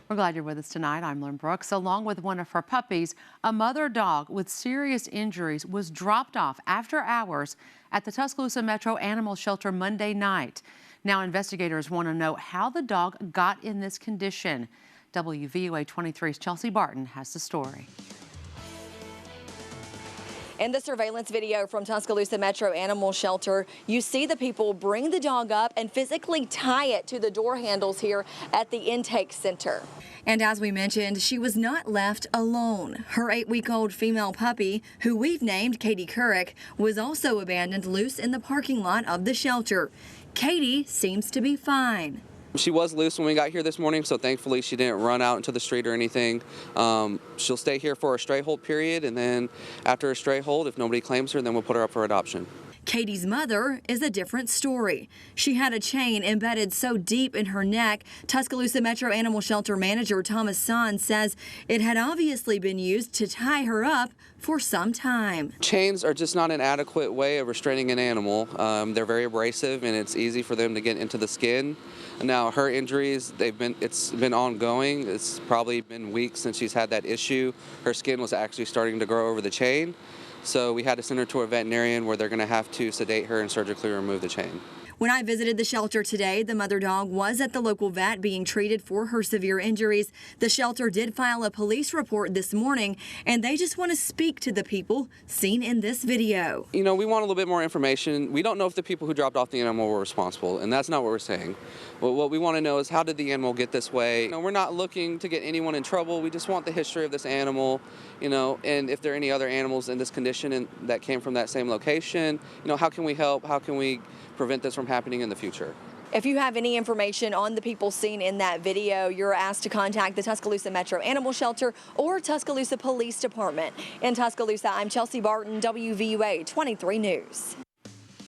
We're glad you're with us tonight. I'm Lynn Brooks. Along with one of her puppies, a mother dog with serious injuries was dropped off after hours at the Tuscaloosa Metro Animal Shelter Monday night. Now investigators want to know how the dog got in this condition. WVUA 23's Chelsea Barton has the story. In the surveillance video from Tuscaloosa Metro Animal Shelter, you see the people bring the dog up and physically tie it to the door handles here at the intake center. And as we mentioned, she was not left alone. Her 8-week-old female puppy, who we've named Katie Couric, was also abandoned loose in the parking lot of the shelter. Katie seems to be fine. She was loose when we got here this morning, so thankfully she didn't run out into the street or anything. She'll stay here for a stray hold period, and then after a stray hold, if nobody claims her, then we'll put her up for adoption. Katie's mother is a different story. She had a chain embedded so deep in her neck, Tuscaloosa Metro Animal Shelter manager Thomas Son says it had obviously been used to tie her up for some time. Chains are just not an adequate way of restraining an animal. They're very abrasive, and it's easy for them to get into the skin. Now, her injuries, it's been ongoing. It's probably been weeks since she's had that issue. Her skin was actually starting to grow over the chain. So we had to send her to a veterinarian where they're going to have to sedate her and surgically remove the chain. When I visited the shelter today, the mother dog was at the local vet being treated for her severe injuries. The shelter did file a police report this morning, and they just want to speak to the people seen in this video. You know, we want a little bit more information. We don't know if the people who dropped off the animal were responsible, and that's not what we're saying. But what we want to know is, how did the animal get this way? You know, we're not looking to get anyone in trouble. We just want the history of this animal, you know, and if there are any other animals in this condition and that came from that same location, you know, how can we help? How can we prevent this from happening in the future? If you have any information on the people seen in that video, you're asked to contact the Tuscaloosa Metro Animal Shelter or Tuscaloosa Police Department. In Tuscaloosa, I'm Chelsea Barton, WVUA 23 News.